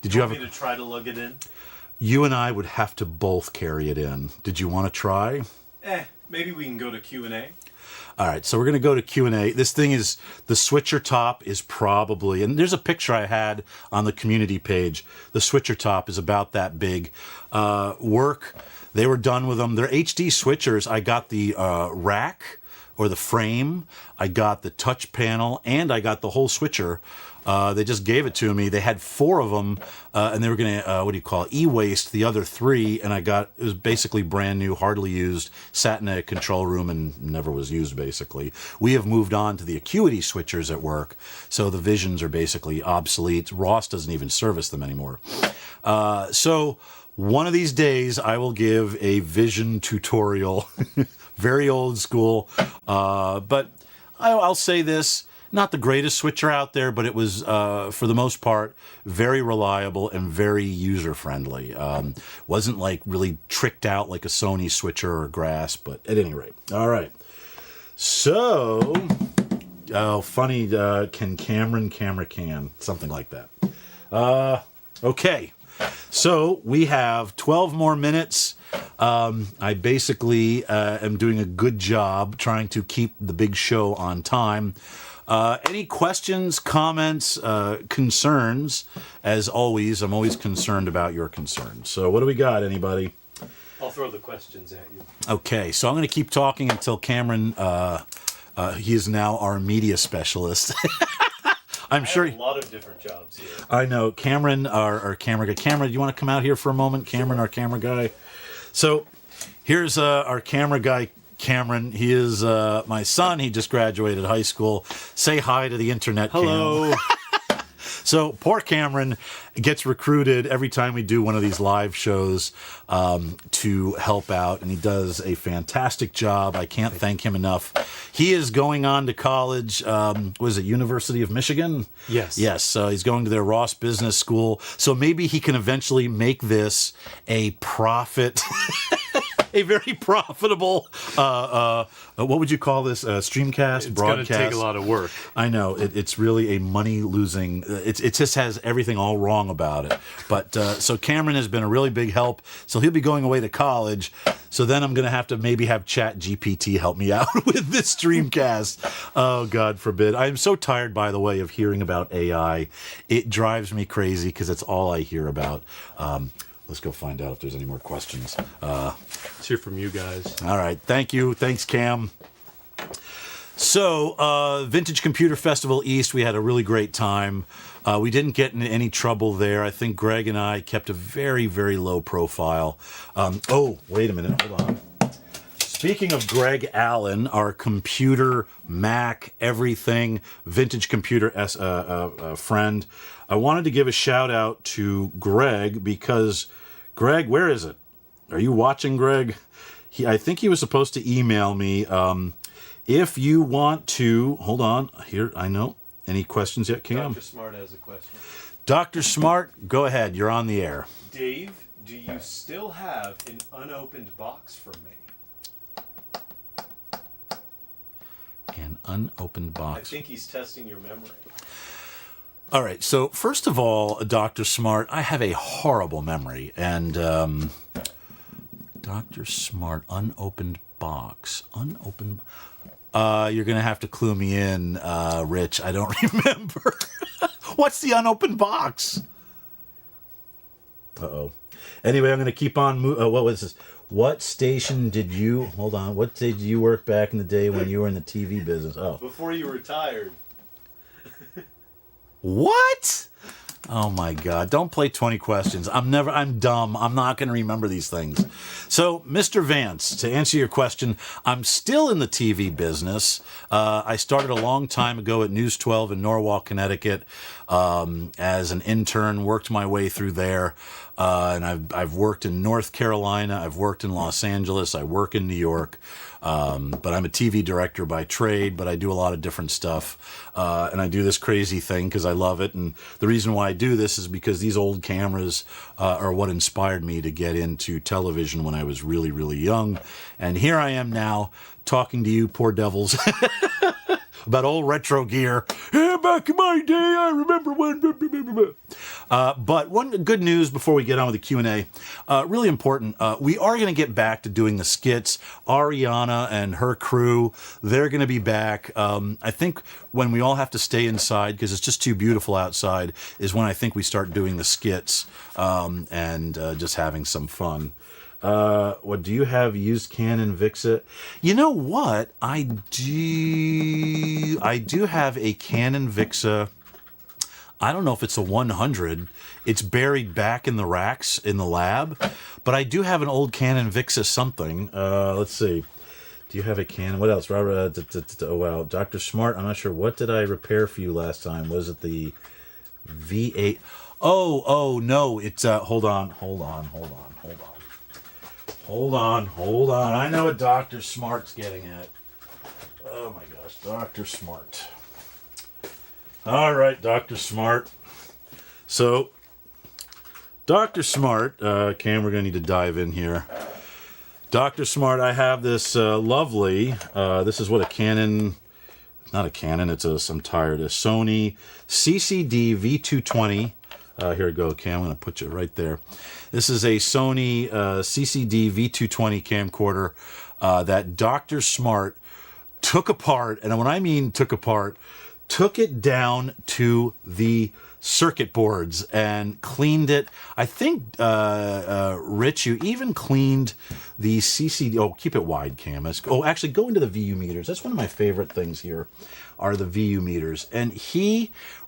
Speaker 1: Did you
Speaker 2: want me to try to lug it in?
Speaker 1: You and I would have to both carry it in. Did you want to try?
Speaker 2: Maybe we can go to Q&A.
Speaker 1: All right, so we're going to go to Q&A. This thing is, the switcher top is probably, and there's a picture I had on the community page. The switcher top is about that big. They were done with them. They're HD switchers. I got the rack or the frame. I got the touch panel, and I got the whole switcher. They just gave it to me. They had 4 of them, and they were going to, e-waste the other 3, and it was basically brand new, hardly used, sat in a control room and never was used, basically. We have moved on to the Acuity switchers at work, so the Visions are basically obsolete. Ross doesn't even service them anymore. So one of these days, I will give a Vision tutorial, very old school, but I'll say this. Not the greatest switcher out there, but it was, for the most part, very reliable and very user-friendly. Wasn't like really tricked out like a Sony switcher or Grass, but at any rate. All right. So, funny, can something like that. Okay. So we have 12 more minutes. I basically am doing a good job trying to keep the big show on time. Any questions, comments, concerns? As always, I'm always concerned about your concerns. So what do we got, anybody?
Speaker 2: I'll throw the questions at you.
Speaker 1: Okay, so I'm going to keep talking until Cameron, he is now our media specialist. I have a
Speaker 2: lot of different jobs here.
Speaker 1: I know. Cameron, our camera guy. Cameron, do you want to come out here for a moment? Cameron, our camera guy. So here's our camera guy, Cameron. He is my son. He just graduated high school. Say hi to the internet.
Speaker 2: Hello.
Speaker 1: So poor Cameron gets recruited every time we do one of these live shows to help out, and he does a fantastic job. I can't thank him enough. He is going on to college. Was it University of Michigan?
Speaker 2: Yes.
Speaker 1: Yes. He's going to their Ross Business School. So maybe he can eventually make this a profit. A very profitable, what would you call this? Streamcast, broadcast.
Speaker 2: It's going to take a lot of work.
Speaker 1: I know. It's really a money-losing... It just has everything all wrong about it. But so Cameron has been a really big help. So he'll be going away to college. So then I'm going to have ChatGPT help me out with this Streamcast. Oh, God forbid. I'm so tired, by the way, of hearing about AI. It drives me crazy because it's all I hear about. Let's go find out if there's any more questions.
Speaker 2: Let's hear from you guys.
Speaker 1: All right. Thank you. Thanks, Cam. So, Vintage Computer Festival East, we had a really great time. We didn't get into any trouble there. I think Greg and I kept a very, very low profile. Oh, wait a minute. Hold on. Speaking of Greg Allen, our computer, Mac, everything, vintage computer friend, I wanted to give a shout out to Greg because, Greg, where is it? Are you watching, Greg? I think he was supposed to email me. If you want to, hold on, here, I know. Any questions yet, Cam?
Speaker 2: Dr. Smart has a question.
Speaker 1: Dr. Smart, go ahead. You're on the air.
Speaker 2: Dave, do you still have an unopened box from me?
Speaker 1: An unopened box.
Speaker 2: I think he's testing your memory.
Speaker 1: All right. So first of all, Dr. Smart, I have a horrible memory. And Dr. Smart, unopened box. Unopened. You're going to have to clue me in, Rich. I don't remember. What's the unopened box? Uh-oh. Anyway, I'm going to keep on moving. What was this? What station did you... Hold on. What did you work back in the day when you were in the TV business? Oh.
Speaker 2: Before you retired.
Speaker 1: What? Oh, my God. Don't play 20 questions. I'm dumb. I'm not going to remember these things. So, Mr. Vance, to answer your question, I'm still in the TV business. I started a long time ago at News 12 in Norwalk, Connecticut, as an intern, worked my way through there. And I've worked in North Carolina. I've worked in Los Angeles. I work in New York. But I'm a TV director by trade, but I do a lot of different stuff. And I do this crazy thing because I love it. And the reason why I do this is because these old cameras are what inspired me to get into television when I was really, really young. And here I am now talking to you poor devils about old retro gear. Yeah, back in my day, I remember when... But one good news before we get on with the Q&A, really important, we are going to get back to doing the skits. Ariana and her crew, they're going to be back. I think when we all have to stay inside because it's just too beautiful outside is when I think we start doing the skits and just having some fun. What do you have? Used Canon Vixit? You know what? I do have a Canon Vixa. I don't know if it's a 100. It's buried back in the racks in the lab, but I do have an old Canon Vixa something. Let's see. Do you have a Canon? What else? Robert, oh wow, Dr. Smart. I'm not sure. What did I repair for you last time? Was it the V8? Oh no. It's hold on. I know what Dr. Smart's getting at. Oh my gosh, Dr. Smart. All right, Dr. Smart. So, Dr. Smart, Cam, we're going to need to dive in here. Dr. Smart, I have this lovely, this is what a Canon, not a Canon, I'm tired, a Sony CCD V220. Here we go, Cam, I'm going to put you right there. This is a Sony CCD V220 camcorder that Dr. Smart took apart, and when I mean took apart, took it down to the circuit boards and cleaned it. I think, Rich, you even cleaned the CCD. Oh, keep it wide, Cam. Actually, go into the VU meters. That's one of my favorite things here, are the VU meters. And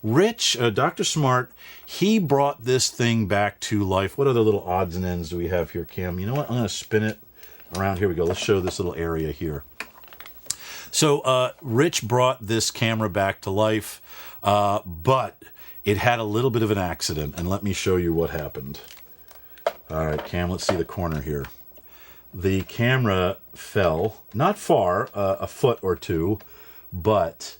Speaker 1: Rich, Dr. Smart, he brought this thing back to life. What other little odds and ends do we have here, Cam? You know what? I'm going to spin it around. Here we go. Let's show this little area here. So Rich brought this camera back to life, but it had a little bit of an accident, and let me show you what happened. All right, Cam, let's see the corner here. The camera fell, not far, a foot or two, but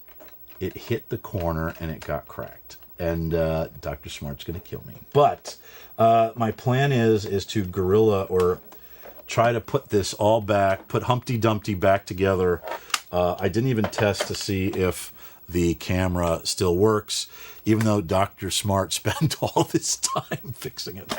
Speaker 1: it hit the corner and it got cracked. And Dr. Smart's going to kill me. But my plan is to guerrilla or try to put this all back, put Humpty Dumpty back together. I didn't even test to see if the camera still works, even though Dr. Smart spent all this time fixing it.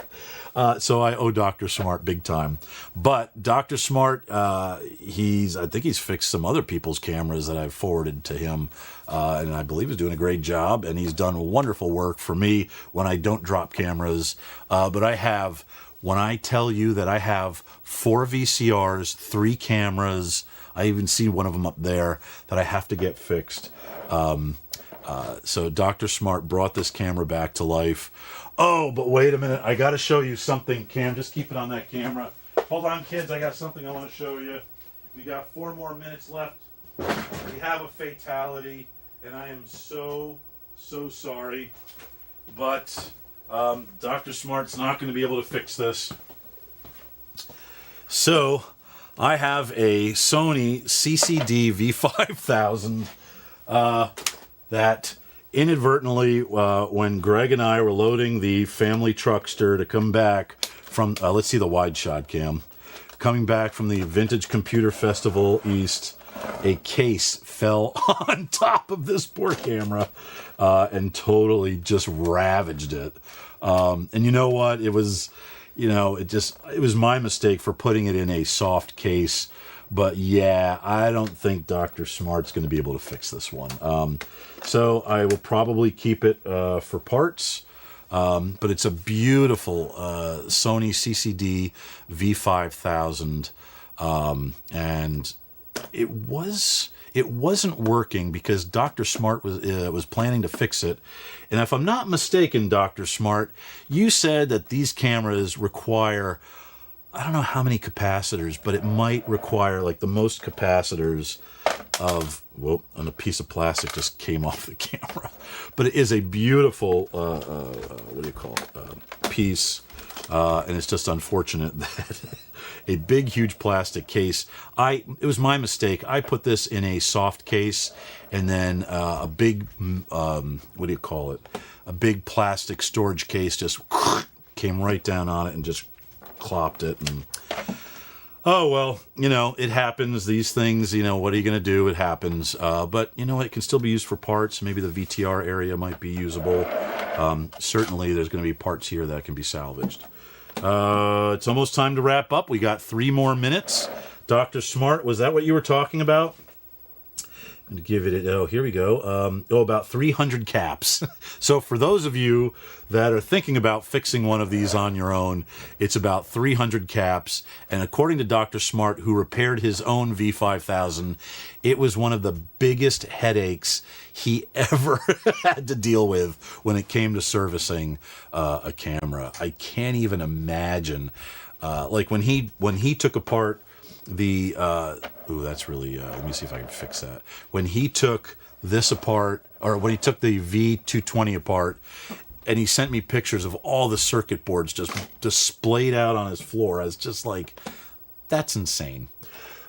Speaker 1: So I owe Dr. Smart big time. But Dr. Smart, I think he's fixed some other people's cameras that I've forwarded to him, and I believe he's doing a great job, and he's done wonderful work for me when I don't drop cameras. But when I tell you that I have 4 VCRs, 3 cameras, I even see one of them up there that I have to get fixed. So Dr. Smart brought this camera back to life. Oh, but wait a minute. I got to show you something, Cam. Just keep it on that camera. Hold on, kids. I got something I want to show you. We got 4 more minutes left. We have a fatality, and I am so sorry. But Dr. Smart's not going to be able to fix this. So I have a Sony CCD V5000 that inadvertently, when Greg and I were loading the family truckster to come back from, let's see the wide shot, Cam. Coming back from the Vintage Computer Festival East, a case fell on top of this poor camera and totally just ravaged it. And you know what? It was my mistake for putting it in a soft case. But yeah, I don't think Dr. Smart's going to be able to fix this one. So I will probably keep it for parts. But it's a beautiful Sony CCD V5000. And it wasn't working because Dr. Smart was planning to fix it. And if I'm not mistaken, Dr. Smart, you said that these cameras require, I don't know how many capacitors, but it might require like the most capacitors of, whoa, and a piece of plastic just came off the camera. But it is a beautiful, what do you call it, piece. And it's just unfortunate that a big, huge plastic case. It was my mistake. I put this in a soft case, and then a big, what do you call it? A big plastic storage case just came right down on it and just clopped it. And oh well, it happens. These things, what are you going to do? It happens. But it can still be used for parts. Maybe the VTR area might be usable. certainly there's going to be parts here that can be salvaged. It's almost time to wrap up. We got 3 more minutes. Dr. Smart, was that what you were talking about? I'm going to give it, oh, here we go. About 300 caps. So for those of you that are thinking about fixing one of these on your own, it's about 300 caps. And according to Dr. Smart, who repaired his own V5000, it was one of the biggest headaches he ever had to deal with when it came to servicing a camera. I can't even imagine. Like when he took apart the ooh, that's really let me see if I can fix that. When he took this apart, or when he took the V220 apart, and he sent me pictures of all the circuit boards just displayed out on his floor, I was just like, that's insane.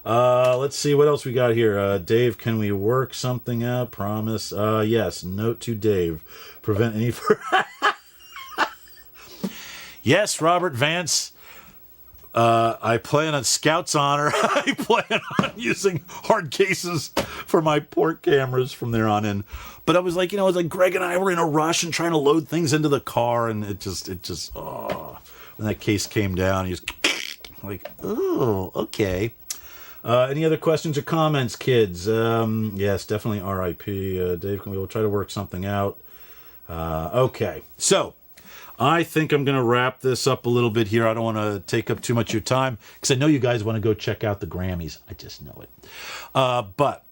Speaker 1: Let's see what else we got here. Dave, can we work something out? Promise. Yes. Note to Dave. Prevent any Yes, Robert Vance. I plan on Scout's honor. I plan on using hard cases for my port cameras from there on in. But I was like, it was like Greg and I were in a rush and trying to load things into the car, and it just, oh, when that case came down, he just like, oh, okay. Any other questions or comments, kids? Yes, definitely RIP. Dave, we'll try to work something out. Okay, so I think I'm going to wrap this up a little bit here. I don't want to take up too much of your time because I know you guys want to go check out the Grammys. I just know it. But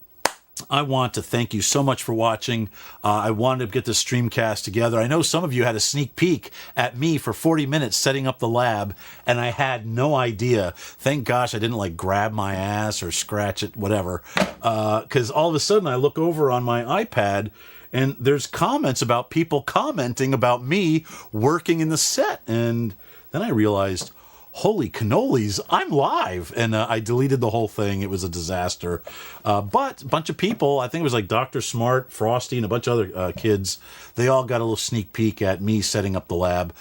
Speaker 1: I want to thank you so much for watching. I wanted to get this streamcast together. I know some of you had a sneak peek at me for 40 minutes setting up the lab, and I had no idea. Thank gosh I didn't like grab my ass or scratch it, whatever. Because all of a sudden I look over on my iPad and there's comments about people commenting about me working in the set. And then I realized, holy cannolis, I'm live. And I deleted the whole thing. It was a disaster. But a bunch of people, I think it was like Dr. Smart, Frosty, and a bunch of other kids, they all got a little sneak peek at me setting up the lab.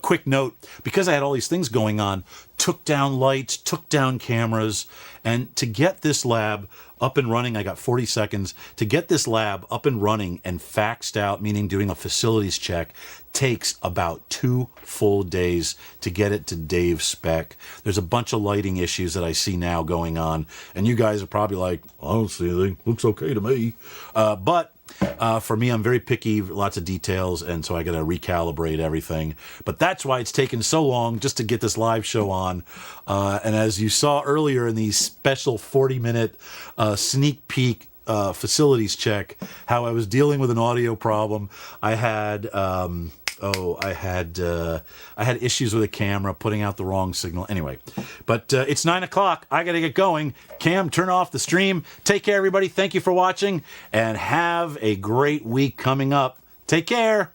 Speaker 1: Quick note, because I had all these things going on, took down lights, took down cameras, and to get this lab up and running, I got 40 seconds. To get this lab up and running and faxed out, meaning doing a facilities check, takes about 2 full days to get it to Dave's spec. There's a bunch of lighting issues that I see now going on, and you guys are probably like, I don't see anything. Looks okay to me. But for me, I'm very picky, lots of details, and so I got to recalibrate everything. But that's why it's taken so long just to get this live show on. And as you saw earlier in the special 40-minute sneak peek facilities check, how I was dealing with an audio problem. I had I had issues with a camera putting out the wrong signal. Anyway, but it's 9 o'clock. I got to get going. Cam, turn off the stream. Take care, everybody. Thank you for watching, and have a great week coming up. Take care.